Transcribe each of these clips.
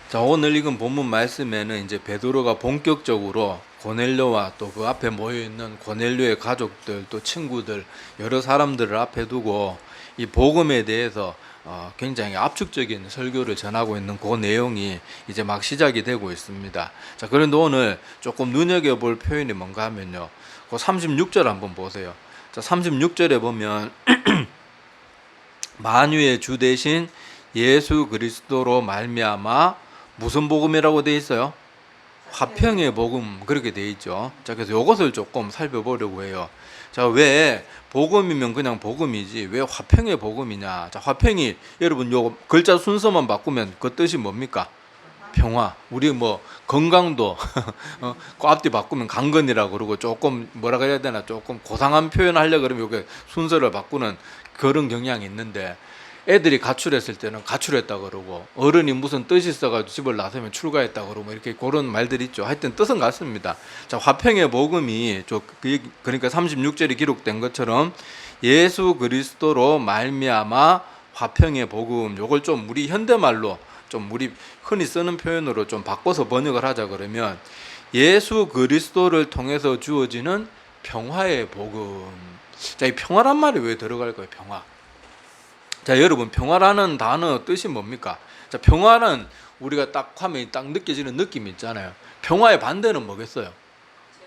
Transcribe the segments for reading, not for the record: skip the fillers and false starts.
자, 오늘 읽은 본문 말씀에는 이제 베드로가 본격적으로 고넬료와 또 그 앞에 모여 있는 고넬료의 가족들, 또 친구들, 여러 사람들을 앞에 두고 이 복음에 대해서 굉장히 압축적인 설교를 전하고 있는 그 내용이 이제 막 시작이 되고 있습니다. 자, 그런데 오늘 조금 눈여겨볼 표현이 뭔가 하면요, 그 36절 한번 보세요. 자, 36절에 보면 만유의 주 대신 예수 그리스도로 말미암아 무슨 복음이라고 되어 있어요? 화평의 복음, 그렇게 되어 있죠. 자, 그래서 이것을 조금 살펴보려고 해요. 자, 왜 복음이면 그냥 복음이지 왜 화평의 복음이냐? 자, 화평이 여러분 요 글자 순서만 바꾸면 그 뜻이 뭡니까? 평화. 우리 뭐 건강도 그 앞뒤 바꾸면 강건이라고 그러고, 조금 뭐라 그래야 되나, 조금 고상한 표현 하려고 그러면 이게 순서를 바꾸는 그런 경향이 있는데, 애들이 가출했을 때는 가출했다 그러고, 어른이 무슨 뜻이 있어가지고 집을 나서면 출가했다 그러고, 이렇게 그런 말들이 있죠. 하여튼 뜻은 같습니다. 자, 화평의 복음이 그러니까 36절이 기록된 것처럼 예수 그리스도로 말미암아 화평의 복음, 요걸 좀 우리 현대말로 좀 우리 흔히 쓰는 표현으로 좀 바꿔서 번역을 하자 그러면 예수 그리스도를 통해서 주어지는 평화의 복음. 자, 이 평화란 말이 왜 들어갈까요? 평화. 자, 여러분, 평화라는 단어 뜻이 뭡니까? 자, 평화는 우리가 딱 하면 딱 느껴지는 느낌이 있잖아요. 평화의 반대는 뭐겠어요?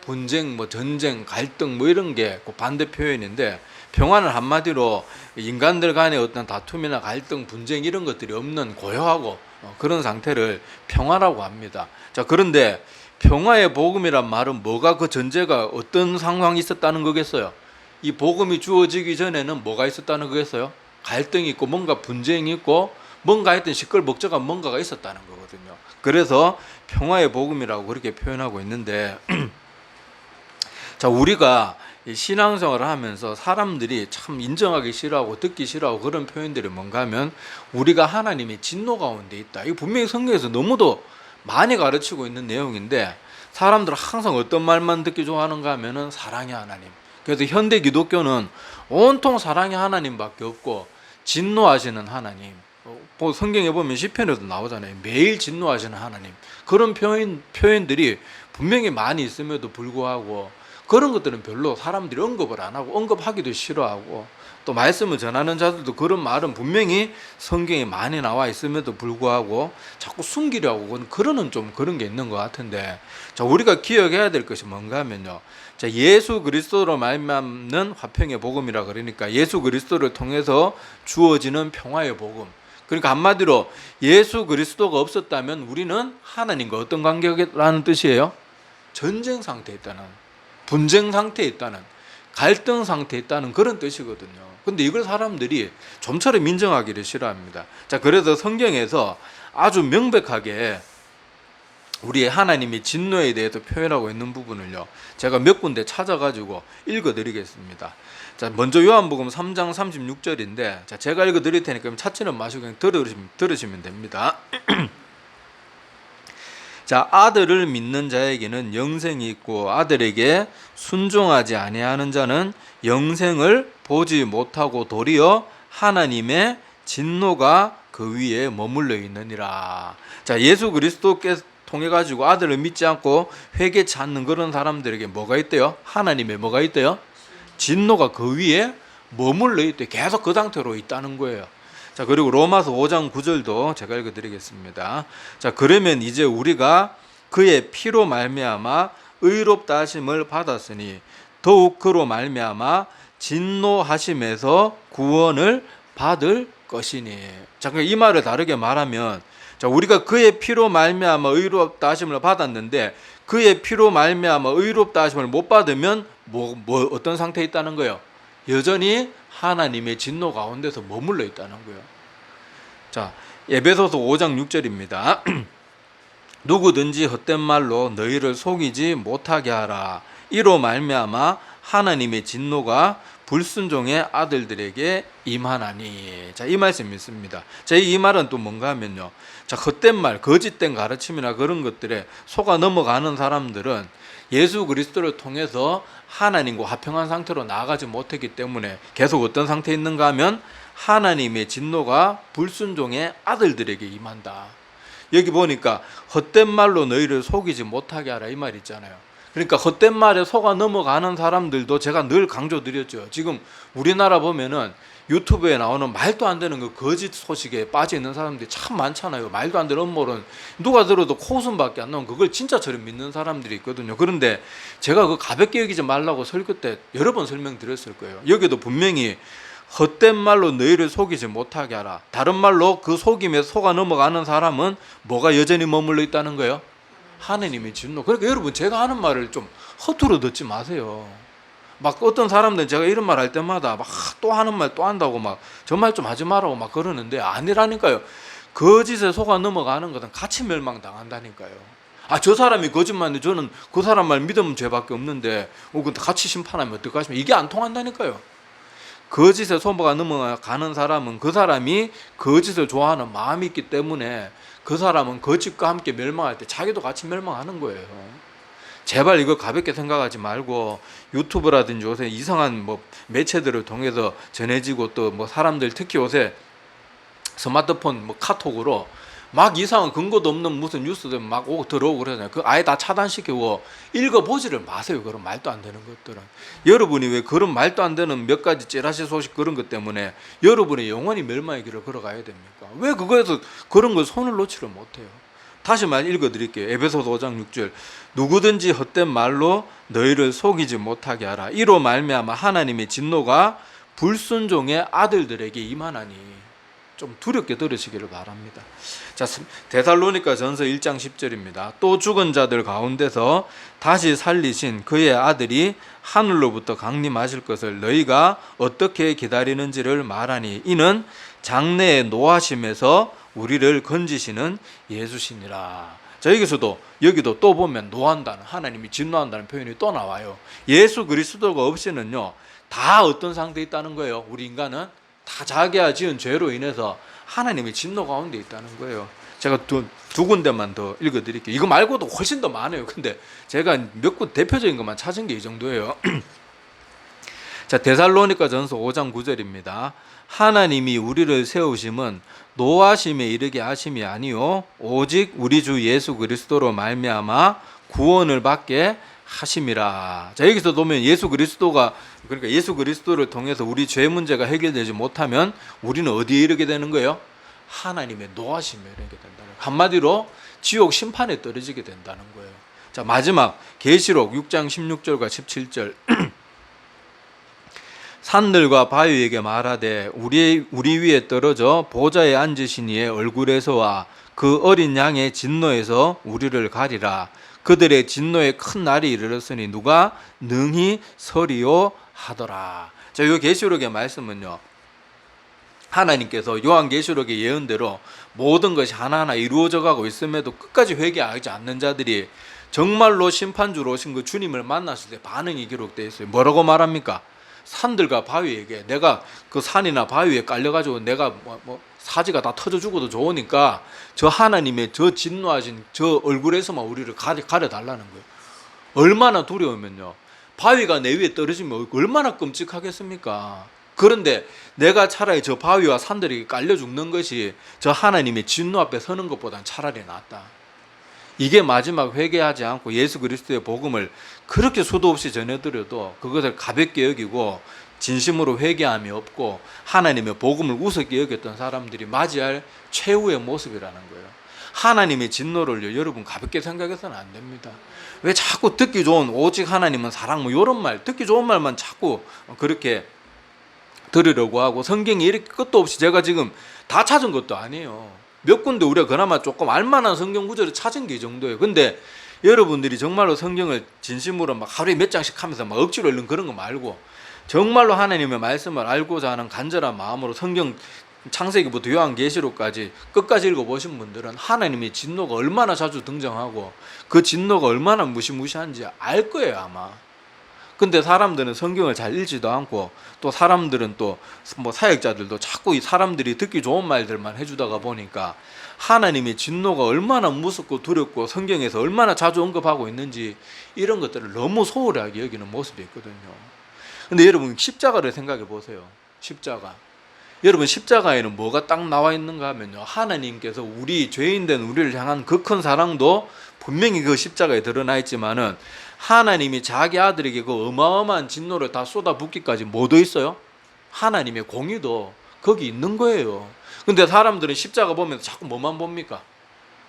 분쟁, 뭐 전쟁, 갈등, 뭐 이런 게 그 반대 표현인데, 평화는 한마디로 인간들 간의 어떤 다툼이나 갈등, 분쟁 이런 것들이 없는 고요하고 그런 상태를 평화라고 합니다. 자, 그런데 평화의 복음이란 말은 뭐가, 그 전제가 어떤 상황이 있었다는 거겠어요? 이 복음이 주어지기 전에는 뭐가 있었다는 거겠어요? 갈등이 있고 뭔가 분쟁이 있고 뭔가 하여튼 시끌벅적한 뭔가가 있었다는 거거든요. 그래서 평화의 복음이라고 그렇게 표현하고 있는데 자, 우리가 신앙생활을 하면서 사람들이 참 인정하기 싫어하고 듣기 싫어하고 그런 표현들이 뭔가 하면 우리가 하나님의 진노 가운데 있다. 이거 분명히 성경에서 너무도 많이 가르치고 있는 내용인데, 사람들은 항상 어떤 말만 듣기 좋아하는가 하면은 사랑의 하나님. 그래서 현대 기독교는 온통 사랑의 하나님밖에 없고 진노하시는 하나님. 성경에 보면 시편에도 나오잖아요. 매일 진노하시는 하나님. 그런 표현들이 분명히 많이 있음에도 불구하고 그런 것들은 별로 사람들이 언급을 안 하고 언급하기도 싫어하고, 또 말씀을 전하는 자들도 그런 말은 분명히 성경에 많이 나와 있음에도 불구하고 자꾸 숨기려고 그러는 좀 그런 게 있는 것 같은데, 자, 우리가 기억해야 될 것이 뭔가 하면요, 자, 예수 그리스도로 말미암는 화평의 복음이라 그러니까 예수 그리스도를 통해서 주어지는 평화의 복음. 그러니까 한마디로 예수 그리스도가 없었다면 우리는 하나님과 어떤 관계라는 뜻이에요? 전쟁 상태에 있다는, 분쟁 상태에 있다는, 갈등 상태에 있다는 그런 뜻이거든요. 근데 이걸 사람들이 좀처럼 인정하기를 싫어합니다. 자, 그래서 성경에서 아주 명백하게 우리의 하나님의 진노에 대해서 표현하고 있는 부분을요, 제가 몇 군데 찾아가지고 읽어드리겠습니다. 자, 먼저 요한복음 3장 36절인데, 자, 제가 읽어드릴 테니까 찾지는 마시고 그냥 들으시면 됩니다. 자, 아들을 믿는 자에게는 영생이 있고 아들에게 순종하지 아니하는 자는 영생을 보지 못하고 도리어 하나님의 진노가 그 위에 머물러 있느니라. 자, 예수 그리스도께서 통해 가지고 아들을 믿지 않고 회개치 않는 그런 사람들에게 뭐가 있대요? 하나님의 뭐가 있대요? 진노가 그 위에 머물러 있대. 계속 그 상태로 있다는 거예요. 자, 그리고 로마서 5장 9절도 제가 읽어드리겠습니다. 자, 그러면 이제 우리가 그의 피로 말미암아 의롭다 하심을 받았으니 더욱 그로 말미암아 진노하심에서 구원을 받을 것이니. 자, 이 말을 다르게 말하면, 자, 우리가 그의 피로 말미암아 의롭다 하심을 받았는데 그의 피로 말미암아 의롭다 하심을 못 받으면 어떤 상태에 있다는 거예요? 여전히 하나님의 진노 가운데서 머물러 있다는 거예요. 자, 에베소서 5장 6절입니다. 누구든지 헛된 말로 너희를 속이지 못하게 하라. 이로 말미암아 하나님의 진노가 불순종의 아들들에게 임하나니. 자, 이 말씀이 있습니다. 자, 이 말은 또 뭔가 하면요, 자, 헛된 말, 거짓된 가르침이나 그런 것들에 속아 넘어가는 사람들은 예수 그리스도를 통해서 하나님과 화평한 상태로 나아가지 못했기 때문에 계속 어떤 상태에 있는가 하면 하나님의 진노가 불순종의 아들들에게 임한다. 여기 보니까 헛된 말로 너희를 속이지 못하게 하라 이 말 있잖아요. 그러니까 헛된 말에 속아 넘어가는 사람들도 제가 늘 강조드렸죠. 지금 우리나라 보면은 유튜브에 나오는 말도 안 되는 그 거짓 소식에 빠져 있는 사람들이 참 많잖아요. 말도 안 되는 음모론 누가 들어도 코웃음밖에 안 나오는 그걸 진짜처럼 믿는 사람들이 있거든요. 그런데 제가 그 가볍게 여기지 말라고 설교 때 여러 번 설명드렸을 거예요. 여기도 분명히 헛된 말로 너희를 속이지 못하게 하라. 다른 말로 그 속임에 속아 넘어가는 사람은 뭐가 여전히 머물러 있다는 거예요? 하느님의 진노. 그러니까 여러분 제가 하는 말을 좀 허투루 듣지 마세요. 막 어떤 사람들은 제가 이런 말 할 때마다 막 또 하는 말 또 한다고 막 저 말 좀 하지 말라고 막 그러는데 아니라니까요. 거짓에 속아 넘어가는 것은 같이 멸망당한다니까요. 아, 저 사람이 거짓말인데 저는 그 사람 말 믿으면 죄밖에 없는데 같이 심판하면 어떡하십니까? 이게 안 통한다니까요. 거짓에 속아 넘어가는 사람은 그 사람이 거짓을 좋아하는 마음이 있기 때문에 그 사람은 거짓과 함께 멸망할 때 자기도 같이 멸망하는 거예요. 제발 이거 가볍게 생각하지 말고 유튜브라든지 요새 이상한 뭐 매체들을 통해서 전해지고 또 뭐 사람들 특히 요새 스마트폰 뭐 카톡으로 막 이상한 근거도 없는 무슨 뉴스들 막 들어오고 그러잖아요. 그 아예 다 차단시키고 읽어보지를 마세요. 그런 말도 안 되는 것들은. 여러분이 왜 그런 말도 안 되는 몇 가지 찌라시 소식 그런 것 때문에 여러분의 영원히 멸망의 길을 걸어가야 됩니까? 왜 그거에서 그런 걸 손을 놓지를 못해요? 다시 말 읽어드릴게요. 에베소서 5장 6절 누구든지 헛된 말로 너희를 속이지 못하게 하라. 이로 말미암아 하나님의 진노가 불순종의 아들들에게 임하나니. 좀 두렵게 들으시기를 바랍니다. 자, 데살로니가 전서 1장 10절입니다. 또 죽은 자들 가운데서 다시 살리신 그의 아들이 하늘로부터 강림하실 것을 너희가 어떻게 기다리는지를 말하니 이는 장래의 노하심에서 우리를 건지시는 예수시니라. 자, 여기도 또 보면 노한다는, 하나님이 진노한다는 표현이 또 나와요. 예수 그리스도가 없이는요 다 어떤 상태에 있다는 거예요? 우리 인간은 다 자기가 지은 죄로 인해서 하나님의 진노 가운데 있다는 거예요. 제가 두 군데만 더 읽어드릴게요. 이거 말고도 훨씬 더 많아요. 근데 제가 몇 군 대표적인 것만 찾은 게 이 정도예요. 자, 데살로니가 전서 5장 9절입니다. 하나님이 우리를 세우심은 노하심에 이르게 하심이 아니요 오직 우리 주 예수 그리스도로 말미암아 구원을 받게 하심이라. 자, 여기서 보면 예수 그리스도가, 그러니까 예수 그리스도를 통해서 우리 죄 문제가 해결되지 못하면 우리는 어디에 이르게 되는 거예요? 하나님의 노하심에 이르게 된다는 거예요. 한마디로 지옥 심판에 떨어지게 된다는 거예요. 자, 마지막 계시록 6장 16절과 17절 산들과 바위에게 말하되 우리 위에 떨어져 보좌에 앉으신 이의 얼굴에서와 그 어린 양의 진노에서 우리를 가리라. 그들의 진노의 큰 날이 이르렀으니 누가 능히 서리요 하더라. 자, 이 계시록의 말씀은요 하나님께서 요한계시록의 예언대로 모든 것이 하나하나 이루어져 가고 있음에도 끝까지 회개하지 않는 자들이 정말로 심판주로 오신 그 주님을 만났을 때 반응이 기록되어 있어요. 뭐라고 말합니까? 산들과 바위에게, 내가 그 산이나 바위에 깔려가지고 내가 사지가 다 터져 죽어도 좋으니까 저 하나님의 저 진노하신 저 얼굴에서만 우리를 가려달라는 거예요. 얼마나 두려우면요, 바위가 내 위에 떨어지면 얼마나 끔찍하겠습니까? 그런데 내가 차라리 저 바위와 산들에게 깔려 죽는 것이 저 하나님의 진노 앞에 서는 것보단 차라리 낫다. 이게 마지막 회개하지 않고 예수 그리스도의 복음을 그렇게 수도 없이 전해드려도 그것을 가볍게 여기고 진심으로 회개함이 없고 하나님의 복음을 우습게 여겼던 사람들이 맞이할 최후의 모습이라는 거예요. 하나님의 진노를 여러분 가볍게 생각해서는 안 됩니다. 왜 자꾸 듣기 좋은 오직 하나님은 사랑 이런 말, 듣기 좋은 말만 자꾸 그렇게 들으려고 하고, 성경에 이렇게 끝도 없이 제가 지금 다 찾은 것도 아니에요. 몇 군데 우리가 그나마 조금 알만한 성경 구절을 찾은 게 이 정도예요. 근데 여러분들이 정말로 성경을 진심으로 막 하루에 몇 장씩 하면서 막 억지로 읽는 그런 거 말고 정말로 하나님의 말씀을 알고자 하는 간절한 마음으로 성경 창세기부터 요한계시록까지 끝까지 읽어보신 분들은 하나님의 진노가 얼마나 자주 등장하고 그 진노가 얼마나 무시무시한지 알 거예요 아마. 근데 사람들은 성경을 잘 읽지도 않고, 또 사람들은 또 뭐 사역자들도 자꾸 이 사람들이 듣기 좋은 말들만 해주다가 보니까 하나님의 진노가 얼마나 무섭고 두렵고 성경에서 얼마나 자주 언급하고 있는지 이런 것들을 너무 소홀하게 여기는 모습이 있거든요. 근데 여러분 십자가를 생각해 보세요. 십자가. 여러분 십자가에는 뭐가 딱 나와 있는가 하면요, 하나님께서 우리 죄인된 우리를 향한 그 큰 사랑도 분명히 그 십자가에 드러나 있지만은 하나님이 자기 아들에게 그 어마어마한 진노를 다 쏟아붓기까지 뭐도 있어요? 하나님의 공의도 거기 있는 거예요. 근데 사람들은 십자가 보면서 자꾸 뭐만 봅니까?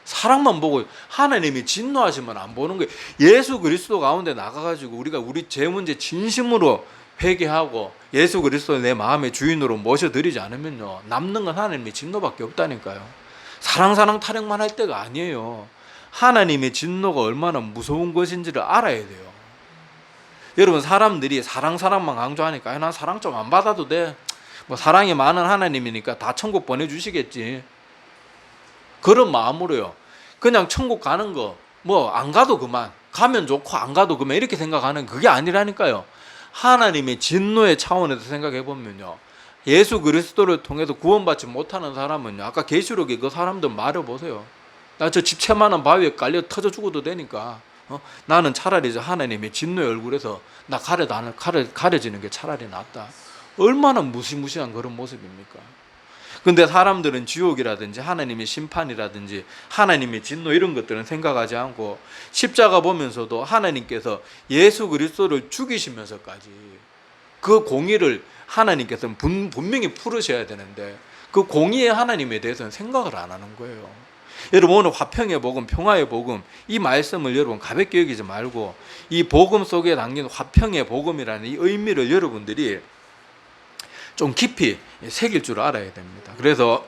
사랑만 보고 하나님이 진노하시면 안 보는 거예요. 예수 그리스도 가운데 나가가지고 우리가 우리 죄 문제 진심으로 회개하고 예수 그리스도 내 마음의 주인으로 모셔드리지 않으면요, 남는 건 하나님의 진노밖에 없다니까요. 사랑 타령만 할 때가 아니에요. 하나님의 진노가 얼마나 무서운 것인지를 알아야 돼요. 여러분, 사람들이 사랑만 강조하니까 난 사랑 좀 안 받아도 돼, 뭐 사랑이 많은 하나님이니까 다 천국 보내주시겠지, 그런 마음으로요 그냥 천국 가는 거 뭐 안 가도 그만, 가면 좋고 안 가도 그만, 이렇게 생각하는 그게 아니라니까요. 하나님의 진노의 차원에서 생각해 보면요, 예수 그리스도를 통해서 구원받지 못하는 사람은요, 아까 계시록에 그 사람들 말해보세요. 나 저 집채만한 바위에 깔려 터져 죽어도 되니까 나는 차라리 저 하나님의 진노의 얼굴에서 나 가려지는 게 차라리 낫다. 얼마나 무시무시한 그런 모습입니까? 근데 사람들은 지옥이라든지 하나님의 심판이라든지 하나님의 진노 이런 것들은 생각하지 않고 십자가 보면서도 하나님께서 예수 그리스도를 죽이시면서까지 그 공의를 하나님께서는 분명히 풀으셔야 되는데 그 공의의 하나님에 대해서는 생각을 안 하는 거예요. 여러분, 오늘 화평의 복음, 평화의 복음, 이 말씀을 여러분 가볍게 여기지 말고 이 복음 속에 담긴 화평의 복음이라는 이 의미를 여러분들이 좀 깊이 새길 줄 알아야 됩니다. 그래서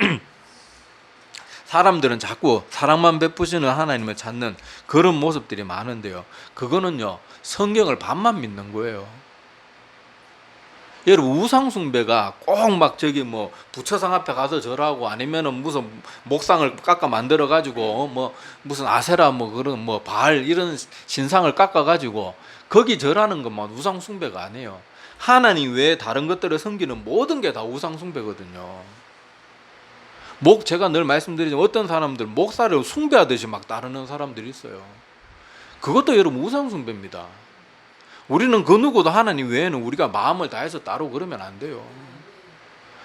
사람들은 자꾸 사랑만 베푸시는 하나님을 찾는 그런 모습들이 많은데요, 그거는요 성경을 반만 믿는 거예요. 여러분, 우상숭배가 꼭 막 저기 뭐 부처상 앞에 가서 절하고 아니면은 무슨 목상을 깎아 만들어 가지고 뭐 무슨 아세라 뭐 그런 뭐 바알 이런 신상을 깎아 가지고 거기 절하는 것만 우상숭배가 아니에요. 하나님 외에 다른 것들을 섬기는 모든 게 다 우상숭배거든요. 제가 늘 말씀드리지만 어떤 사람들 목사를 숭배하듯이 막 따르는 사람들이 있어요. 그것도 여러분 우상숭배입니다. 우리는 그 누구도 하나님 외에는 우리가 마음을 다해서 따르고 그러면 안 돼요.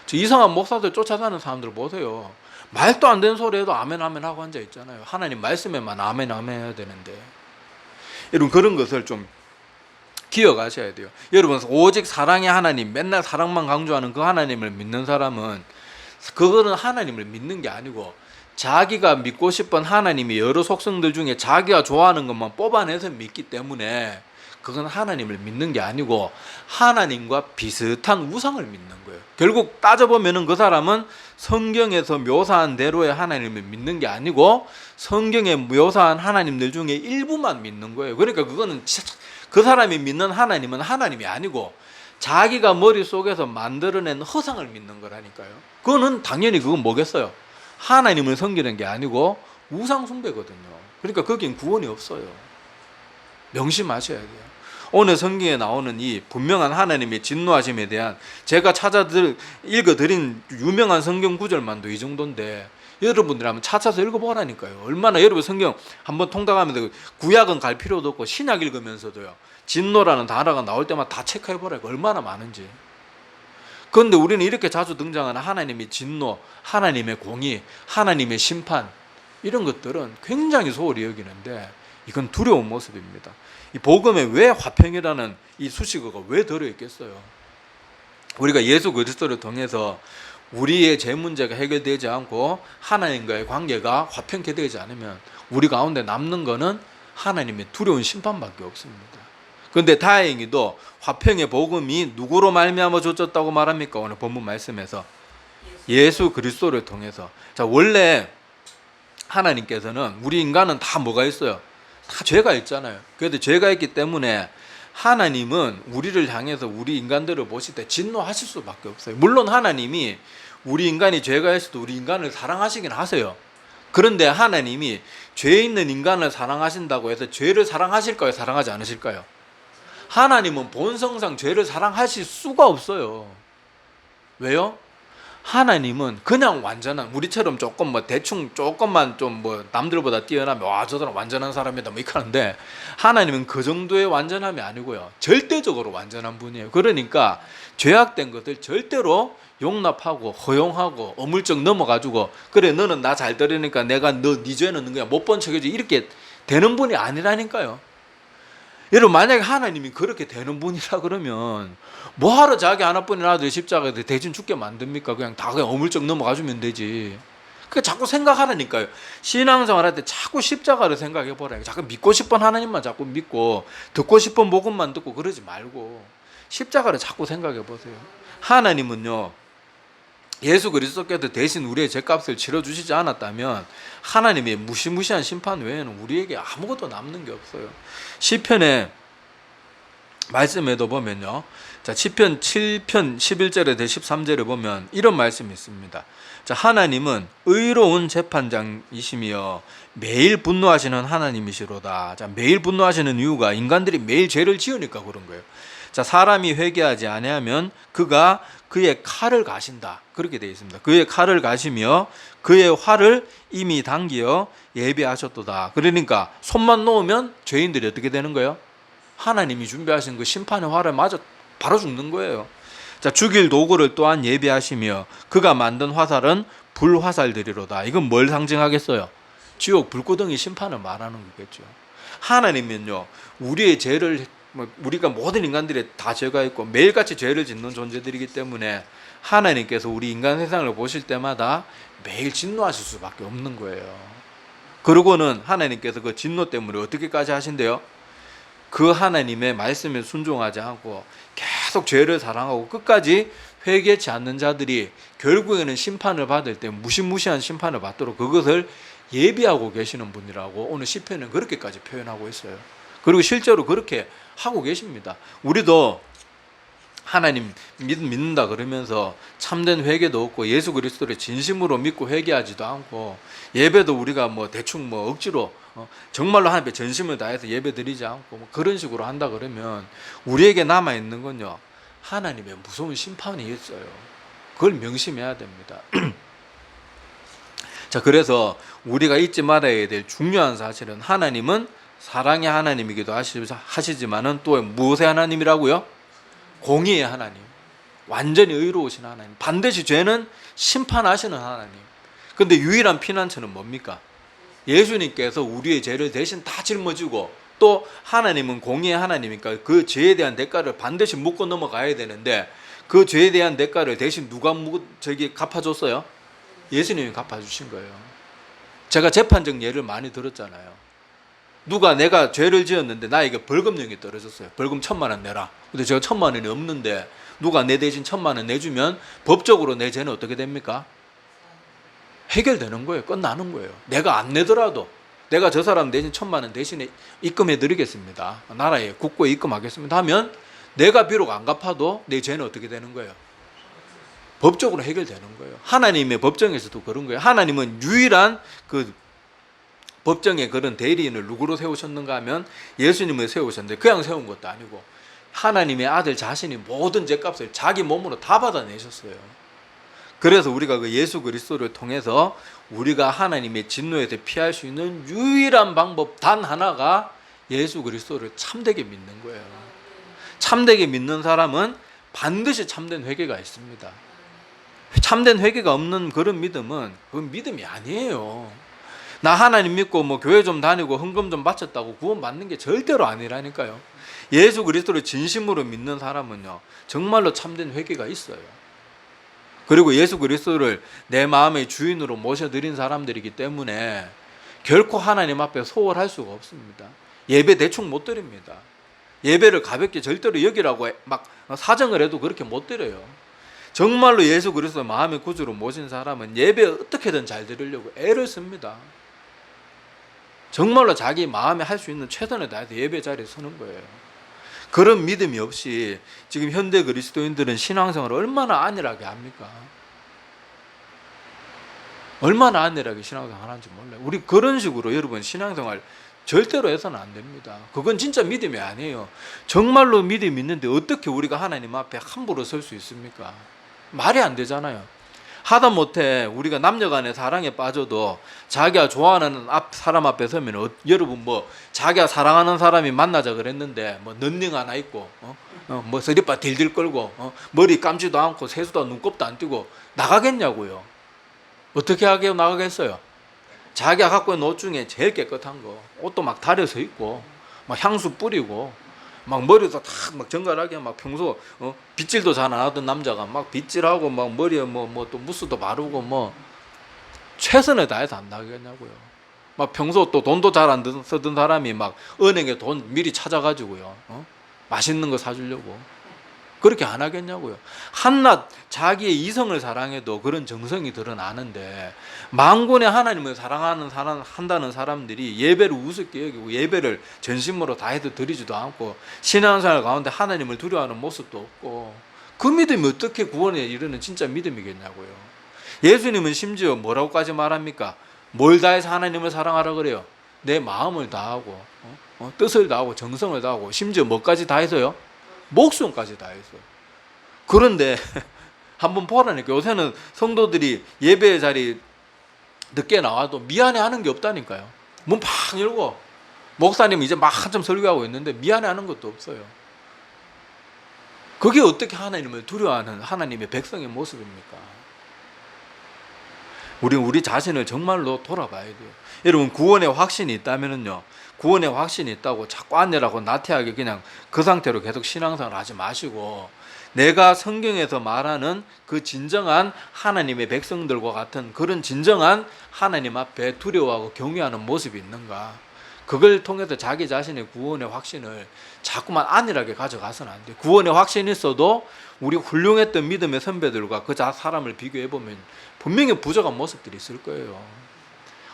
저 이상한 목사들 쫓아다니는 사람들 보세요. 말도 안 되는 소리 해도 아멘 하고 앉아 있잖아요. 하나님 말씀에만 아멘 해야 되는데. 여러분, 그런 것을 좀 기억하셔야 돼요. 여러분, 오직 사랑의 하나님, 맨날 사랑만 강조하는 그 하나님을 믿는 사람은 그거는 하나님을 믿는 게 아니고 자기가 믿고 싶은 하나님의 여러 속성들 중에 자기가 좋아하는 것만 뽑아내서 믿기 때문에 그건 하나님을 믿는 게 아니고 하나님과 비슷한 우상을 믿는 거예요. 결국 따져보면 그 사람은 성경에서 묘사한 대로의 하나님을 믿는 게 아니고 성경에 묘사한 하나님들 중에 일부만 믿는 거예요. 그러니까 그거는 그 사람이 믿는 하나님은 하나님이 아니고 자기가 머릿속에서 만들어낸 허상을 믿는 거라니까요. 그거는 당연히 그건 뭐겠어요? 하나님을 섬기는 게 아니고 우상 숭배거든요. 그러니까 거긴 구원이 없어요. 명심하셔야 돼요. 오늘 성경에 나오는 이 분명한 하나님의 진노하심에 대한 제가 읽어드린 유명한 성경 구절만도 이 정도인데 여러분들 한번 찾아서 읽어보라니까요. 얼마나 여러분 성경 한번 통독하면서 구약은 갈 필요도 없고 신약 읽으면서도요, 진노라는 단어가 나올 때마다 다 체크해보라니까 얼마나 많은지. 그런데 우리는 이렇게 자주 등장하는 하나님의 진노, 하나님의 공의, 하나님의 심판 이런 것들은 굉장히 소홀히 여기는데 이건 두려운 모습입니다. 이 복음에 왜 화평이라는 이 수식어가 왜 들어있겠어요? 우리가 예수 그리스도를 통해서 우리의 죄 문제가 해결되지 않고 하나님과의 관계가 화평케 되지 않으면 우리 가운데 남는 거는 하나님의 두려운 심판밖에 없습니다. 그런데 다행히도 화평의 복음이 누구로 말미암아 줬다고 말합니까? 오늘 본문 말씀에서 예수 그리스도를 통해서. 자, 원래 하나님께서는 우리 인간은 다 뭐가 있어요? 다 죄가 있잖아요. 그런데 죄가 있기 때문에 하나님은 우리를 향해서 우리 인간들을 보실 때 진노하실 수밖에 없어요. 물론 하나님이 우리 인간이 죄가 있어도 우리 인간을 사랑하시긴 하세요. 그런데 하나님이 죄 있는 인간을 사랑하신다고 해서 죄를 사랑하실까요? 사랑하지 않으실까요? 하나님은 본성상 죄를 사랑하실 수가 없어요. 왜요? 하나님은 그냥 완전한, 우리처럼 조금 뭐 대충 조금만 좀 뭐 남들보다 뛰어나면 와, 저 사람 완전한 사람이다 뭐 이렇게 하는데 하나님은 그 정도의 완전함이 아니고요, 절대적으로 완전한 분이에요. 그러니까 죄악된 것을 절대로 용납하고 허용하고 어물쩍 넘어가지고 그래 너는 나 잘 들으니까 내가 네 죄는 그냥 못 본 척해지 이렇게 되는 분이 아니라니까요. 여러분 만약에 하나님이 그렇게 되는 분이라 그러면 뭐하러 자기 하나뿐인 아들 십자가에 대신 죽게 만듭니까? 그냥 다 그냥 어물쩍 넘어가주면 되지. 그 자꾸 생각하라니까요. 신앙생활 할 때 자꾸 십자가를 생각해 보라. 자꾸 믿고 싶은 하나님만 자꾸 믿고 듣고 싶은 복음만 듣고 그러지 말고 십자가를 자꾸 생각해 보세요. 하나님은요, 예수 그리스도께서 대신 우리의 죄값을 치러주시지 않았다면 하나님의 무시무시한 심판 외에는 우리에게 아무것도 남는 게 없어요. 시편의 말씀에도 보면요, 자 시편 7편 11절에 13절에 보면 이런 말씀이 있습니다. 자, 하나님은 의로운 재판장이시며 매일 분노하시는 하나님이시로다. 자, 매일 분노하시는 이유가 인간들이 매일 죄를 지으니까 그런 거예요. 자, 사람이 회개하지 아니하면 그가 그의 칼을 가신다. 그렇게 되어 있습니다. 그의 칼을 가시며 그의 활을 이미 당기어 예비하셨도다. 그러니까 손만 놓으면 죄인들이 어떻게 되는 거예요? 하나님이 준비하신 그 심판의 활을 맞아 바로 죽는 거예요. 자, 죽일 도구를 또한 예비하시며 그가 만든 화살은 불화살들이로다. 이건 뭘 상징하겠어요? 지옥 불구덩이 심판을 말하는 거겠죠. 하나님은요, 우리의 죄를, 우리가 모든 인간들이 다 죄가 있고 매일같이 죄를 짓는 존재들이기 때문에 하나님께서 우리 인간 세상을 보실 때마다 매일 진노하실 수밖에 없는 거예요. 그러고는 하나님께서 그 진노 때문에 어떻게까지 하신대요? 그 하나님의 말씀에 순종하지 않고 계속 죄를 사랑하고 끝까지 회개치 않는 자들이 결국에는 심판을 받을 때 무시무시한 심판을 받도록 그것을 예비하고 계시는 분이라고 오늘 시편은 그렇게까지 표현하고 있어요. 그리고 실제로 그렇게 하고 계십니다. 우리도 하나님 믿는다 그러면서 참된 회개도 없고 예수 그리스도를 진심으로 믿고 회개하지도 않고 예배도 우리가 뭐 대충 뭐 억지로 정말로 하나님께 전심을 다해서 예배 드리지 않고 뭐 그런 식으로 한다 그러면 우리에게 남아있는 건요, 하나님의 무서운 심판이 있어요. 그걸 명심해야 됩니다. 자, 그래서 우리가 잊지 말아야 될 중요한 사실은 하나님은 사랑의 하나님이기도 하시지만은 또 무엇의 하나님이라고요? 공의의 하나님, 완전히 의로우신 하나님, 반드시 죄는 심판하시는 하나님. 그런데 유일한 피난처는 뭡니까? 예수님께서 우리의 죄를 대신 다 짊어지고 또 하나님은 공의의 하나님이니까 그 죄에 대한 대가를 반드시 묻고 넘어가야 되는데 그 죄에 대한 대가를 대신 누가 갚아줬어요? 예수님이 갚아주신 거예요. 제가 재판적 예를 많이 들었잖아요. 누가 내가 죄를 지었는데 나에게 벌금형이 떨어졌어요. 벌금 1,000,000원 내라. 근데 제가 1,000,000원이 없는데 누가 내 대신 1,000,000원 내주면 법적으로 내 죄는 어떻게 됩니까? 해결되는 거예요. 끝나는 거예요. 내가 안 내더라도 내가 저 사람 대신 1,000,000원 대신에 입금해 드리겠습니다. 나라에 국고에 입금하겠습니다 하면 내가 비록 안 갚아도 내 죄는 어떻게 되는 거예요? 법적으로 해결되는 거예요. 하나님의 법정에서도 그런 거예요. 하나님은 유일한 그 법정에 그런 대리인을 누구로 세우셨는가 하면 예수님을 세우셨는데 그냥 세운 것도 아니고 하나님의 아들 자신이 모든 죄값을 자기 몸으로 다 받아내셨어요. 그래서 우리가 그 예수 그리스도를 통해서 우리가 하나님의 진노에서 피할 수 있는 유일한 방법 단 하나가 예수 그리스도를 참되게 믿는 거예요. 참되게 믿는 사람은 반드시 참된 회개가 있습니다. 참된 회개가 없는 그런 믿음은 그건 믿음이 아니에요. 나 하나님 믿고 뭐 교회 좀 다니고 헌금 좀 바쳤다고 구원 받는 게 절대로 아니라니까요. 예수 그리스도를 진심으로 믿는 사람은요, 정말로 참된 회개가 있어요. 그리고 예수 그리스도를 내 마음의 주인으로 모셔드린 사람들이기 때문에 결코 하나님 앞에 소홀할 수가 없습니다. 예배 대충 못 드립니다. 예배를 가볍게 절대로 여기라고 막 사정을 해도 그렇게 못 드려요. 정말로 예수 그리스도 마음의 구주로 모신 사람은 예배 어떻게든 잘 드리려고 애를 씁니다. 정말로 자기 마음에 할 수 있는 최선을 다해서 예배 자리에 서는 거예요. 그런 믿음이 없이 지금 현대 그리스도인들은 신앙생활을 얼마나 안일하게 합니까? 얼마나 안일하게 신앙생활 하는지 몰라요. 우리 그런 식으로 여러분 신앙생활 절대로 해서는 안 됩니다. 그건 진짜 믿음이 아니에요. 정말로 믿음이 있는데 어떻게 우리가 하나님 앞에 함부로 설 수 있습니까? 말이 안 되잖아요. 하다못해 우리가 남녀간의 사랑에 빠져도 자기가 좋아하는 사람 앞에 서면 여러분 뭐 자기가 사랑하는 사람이 만나자 그랬는데 뭐 넌닝 하나 있고 뭐 서리바 딜딜 끌고 머리 감지도 않고 세수도 눈곱도 안 띄고 나가겠냐고요. 어떻게 하게 나가겠어요? 자기가 갖고 있는 옷 중에 제일 깨끗한 거, 옷도 막 다려서 입고 막 향수 뿌리고 막 머리도 다 막 정갈하게 막 평소 빗질도 잘 안 하던 남자가 막 빗질하고 막 머리에 뭐 또 무스도 바르고 뭐 최선을 다해서 안 나가겠냐고요. 막 평소 또 돈도 잘 안 쓰던 사람이 막 은행에 돈 미리 찾아가지고요, 맛있는 거 사주려고 그렇게 안 하겠냐고요. 한낱 자기의 이성을 사랑해도 그런 정성이 드러나는데 만군의 하나님을 한다는 사람들이 예배를 우습게 여기고 예배를 전심으로 다해도 드리지도 않고 신앙생활 가운데 하나님을 두려워하는 모습도 없고 그 믿음이 어떻게 구원에 이르는 진짜 믿음이겠냐고요. 예수님은 심지어 뭐라고까지 말합니까? 뭘 다해서 하나님을 사랑하라 그래요? 내 마음을 다하고 뜻을 다하고 정성을 다하고 심지어 뭐까지 다해서요? 목숨까지 다해서. 그런데 한번 보라니까. 요새는 성도들이 예배 자리 늦게 나와도 미안해하는 게 없다니까요. 문 팍 열고 목사님 이제 막 한참 설교하고 있는데 미안해하는 것도 없어요. 그게 어떻게 하나님을 두려워하는 하나님의 백성의 모습입니까? 우리 자신을 정말로 돌아봐야 돼요. 여러분 구원의 확신이 있다면은요, 구원의 확신이 있다고 자꾸 안내라고 나태하게 그냥 그 상태로 계속 신앙생활 하지 마시고 내가 성경에서 말하는 그 진정한 하나님의 백성들과 같은 그런 진정한 하나님 앞에 두려워하고 경외하는 모습이 있는가, 그걸 통해서 자기 자신의 구원의 확신을 자꾸만 안일하게 가져가서는 안 돼요. 구원의 확신이 있어도 우리 훌륭했던 믿음의 선배들과 그 사람을 비교해보면 분명히 부족한 모습들이 있을 거예요.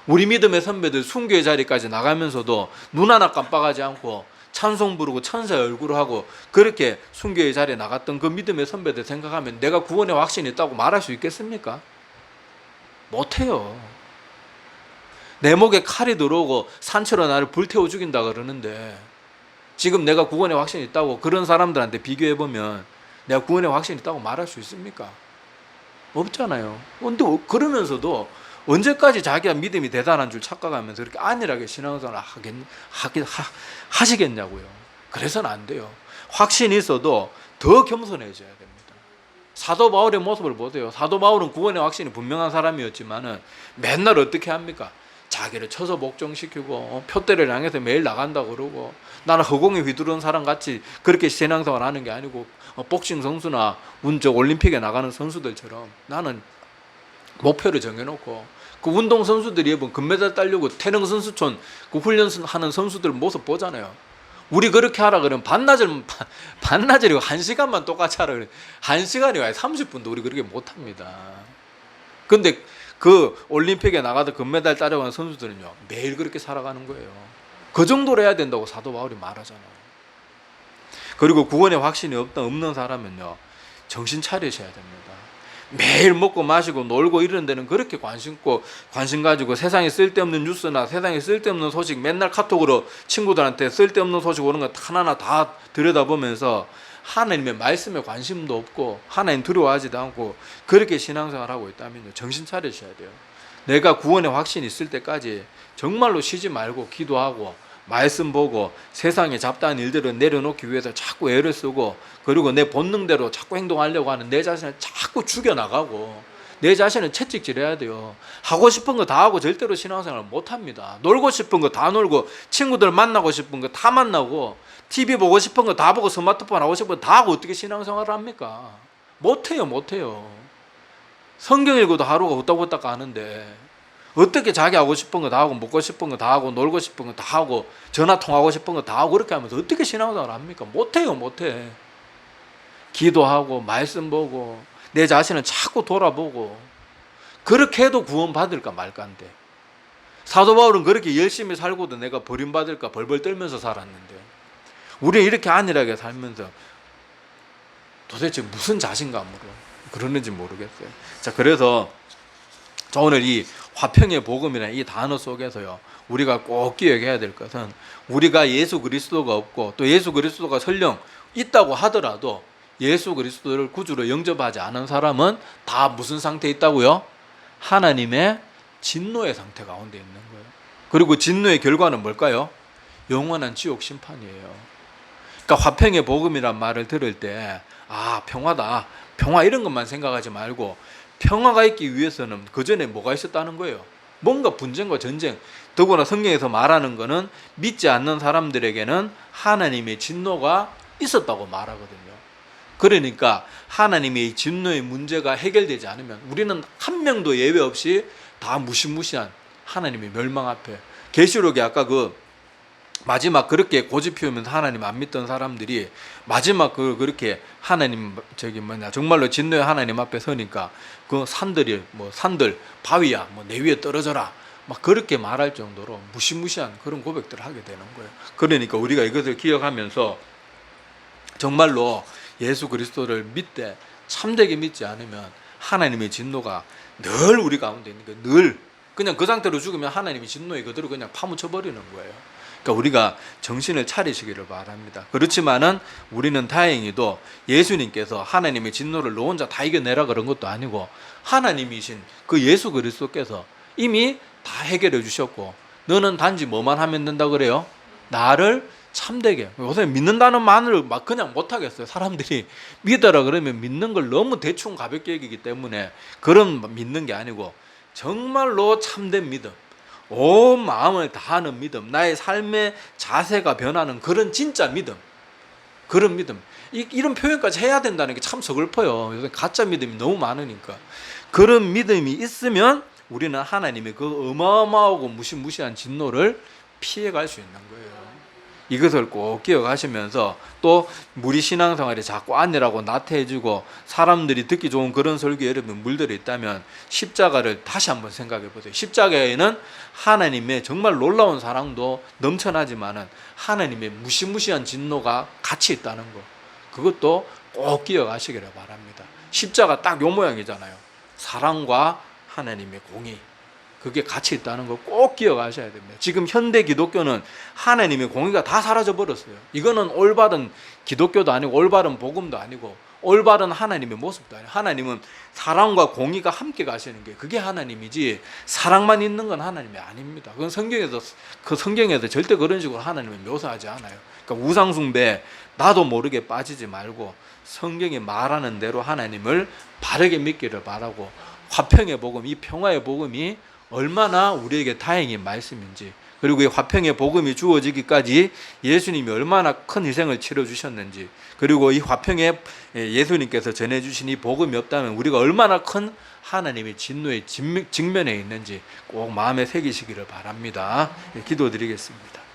우리 믿음의 선배들 순교의 자리까지 나가면서도 눈 하나 깜빡하지 않고 찬송 부르고 천사의 얼굴을 하고 그렇게 순교의 자리에 나갔던 그 믿음의 선배들 생각하면 내가 구원의 확신이 있다고 말할 수 있겠습니까? 못해요. 내 목에 칼이 들어오고 산채로 나를 불태워 죽인다 그러는데 지금 내가 구원의 확신이 있다고 그런 사람들한테 비교해보면 내가 구원의 확신이 있다고 말할 수 있습니까? 없잖아요. 근데 그러면서도 언제까지 자기가 믿음이 대단한 줄 착각하면서 그렇게 안일하게 신앙생활을 하시겠냐고요. 그래서는 안 돼요. 확신이 있어도 더 겸손해져야 됩니다. 사도 바울의 모습을 보세요. 사도 바울은 구원의 확신이 분명한 사람이었지만은 맨날 어떻게 합니까? 자기를 쳐서 복종시키고 표대를 향해서 매일 나간다 그러고 나는 허공에 휘두른 사람 같이 그렇게 신앙생활 하는 게 아니고 복싱 선수나 올림픽에 나가는 선수들처럼 나는 목표를 정해놓고 그 운동 선수들이 여러분 금메달 따려고 태릉 선수촌 그 훈련하는 선수들 모습 보잖아요. 우리 그렇게 하라 그러면 반나절이고 1시간만 똑같이 하라 그러면 1시간이 아니라 30분도 우리 그렇게 못합니다. 근데 그 올림픽에 나가서 금메달 따려고 하는 선수들은요 매일 그렇게 살아가는 거예요. 그 정도로 해야 된다고 사도 바울이 말하잖아요. 그리고 구원의 확신이 없는 사람은요 정신 차리셔야 됩니다. 매일 먹고 마시고 놀고 이런 데는 그렇게 관심 가지고 세상에 쓸데없는 뉴스나 세상에 쓸데없는 소식 맨날 카톡으로 친구들한테 쓸데없는 소식 오는 거 하나하나 다 들여다보면서 하나님의 말씀에 관심도 없고 하나님 두려워하지도 않고 그렇게 신앙생활하고 있다면요 정신 차리셔야 돼요. 내가 구원의 확신이 있을 때까지 정말로 쉬지 말고 기도하고 말씀 보고 세상에 잡다한 일들을 내려놓기 위해서 자꾸 애를 쓰고 그리고 내 본능대로 자꾸 행동하려고 하는 내 자신을 자꾸 죽여나가고 내 자신을 채찍질해야 돼요. 하고 싶은 거 다 하고 절대로 신앙생활을 못합니다. 놀고 싶은 거 다 놀고 친구들 만나고 싶은 거 다 만나고 TV 보고 싶은 거 다 보고 스마트폰 하고 싶은 거 다 하고 어떻게 신앙생활을 합니까? 못해요. 성경 읽어도 하루가 후딱후딱 가는데 어떻게 자기 하고 싶은 거 다 하고 먹고 싶은 거 다 하고 놀고 싶은 거 다 하고 전화 통화하고 싶은 거 다 하고 그렇게 하면서 어떻게 신앙생활을 합니까? 못해. 기도하고 말씀 보고 내 자신을 자꾸 돌아보고 그렇게 해도 구원 받을까 말까인데 사도 바울은 그렇게 열심히 살고도 내가 버림받을까 벌벌 떨면서 살았는데 우리는 이렇게 안일하게 살면서 도대체 무슨 자신감으로 그러는지 모르겠어요. 자, 그래서 저 오늘 이 화평의 복음이라는 이 단어 속에서요 우리가 꼭 기억해야 될 것은 우리가 예수 그리스도가 없고 또 예수 그리스도가 설령 있다고 하더라도 예수 그리스도를 구주로 영접하지 않은 사람은 다 무슨 상태에 있다고요? 하나님의 진노의 상태 가운데 있는 거예요. 그리고 진노의 결과는 뭘까요? 영원한 지옥 심판이에요. 그러니까 화평의 복음이란 말을 들을 때 평화다, 평화 이런 것만 생각하지 말고 평화가 있기 위해서는 그 전에 뭐가 있었다는 거예요? 뭔가 분쟁과 전쟁, 더구나 성경에서 말하는 거는 믿지 않는 사람들에게는 하나님의 진노가 있었다고 말하거든요. 그러니까 하나님의 진노의 문제가 해결되지 않으면 우리는 한 명도 예외 없이 다 무시무시한 하나님의 멸망 앞에, 계시록에 아까 마지막 그렇게 고집 피우면서 하나님 안 믿던 사람들이 마지막 그렇게 하나님 정말로 진노의 하나님 앞에 서니까 그 산들 바위야 내 위에 떨어져라 막 그렇게 말할 정도로 무시무시한 그런 고백들을 하게 되는 거예요. 그러니까 우리가 이것을 기억하면서 정말로 예수 그리스도를 믿되 참되게 믿지 않으면 하나님의 진노가 늘 우리 가운데 있는 거예요. 늘 그냥 그 상태로 죽으면 하나님의 진노에 그대로 그냥 파묻혀 버리는 거예요. 그러니까 우리가 정신을 차리시기를 바랍니다. 그렇지만은 우리는 다행히도 예수님께서 하나님의 진노를 너 혼자 다 이겨내라 그런 것도 아니고 하나님이신 그 예수 그리스도께서 이미 다 해결해 주셨고 너는 단지 뭐만 하면 된다 그래요? 나를 참되게. 요새 믿는다는 말을 막 그냥 못하겠어요. 사람들이 믿어라 그러면 믿는 걸 너무 대충 가볍게 여기기 때문에 그런 믿는 게 아니고 정말로 참된 믿음, 온 마음을 다하는 믿음, 나의 삶의 자세가 변하는 그런 진짜 믿음, 그런 믿음, 이런 표현까지 해야 된다는 게 참 서글퍼요. 요새 가짜 믿음이 너무 많으니까. 그런 믿음이 있으면 우리는 하나님의 그 어마어마하고 무시무시한 진노를 피해갈 수 있는 거예요. 이것을 꼭 기억하시면서 또 우리 신앙생활에 자꾸 아니라고 나태해지고 사람들이 듣기 좋은 그런 설교에 여러분 물들어 있다면 십자가를 다시 한번 생각해 보세요. 십자가에는 하나님의 정말 놀라운 사랑도 넘쳐나지만은 하나님의 무시무시한 진노가 같이 있다는 거, 그것도 꼭 기억하시기를 바랍니다. 십자가 딱 요 모양이잖아요. 사랑과 하나님의 공의, 그게 같이 있다는 걸 꼭 기억하셔야 됩니다. 지금 현대 기독교는 하나님의 공의가 다 사라져 버렸어요. 이거는 올바른 기독교도 아니고 올바른 복음도 아니고 올바른 하나님의 모습도 아니에요. 하나님은 사랑과 공의가 함께 가시는 게 그게 하나님이지 사랑만 있는 건 하나님이 아닙니다. 그건 성경에서 절대 그런 식으로 하나님을 묘사하지 않아요. 그러니까 우상숭배 나도 모르게 빠지지 말고 성경이 말하는 대로 하나님을 바르게 믿기를 바라고 화평의 복음, 이 평화의 복음이 얼마나 우리에게 다행인 말씀인지, 그리고 이 화평의 복음이 주어지기까지 예수님이 얼마나 큰 희생을 치러주셨는지, 그리고 이 화평에 예수님께서 전해주신 이 복음이 없다면 우리가 얼마나 큰 하나님의 진노에 직면해 있는지 꼭 마음에 새기시기를 바랍니다. 기도드리겠습니다.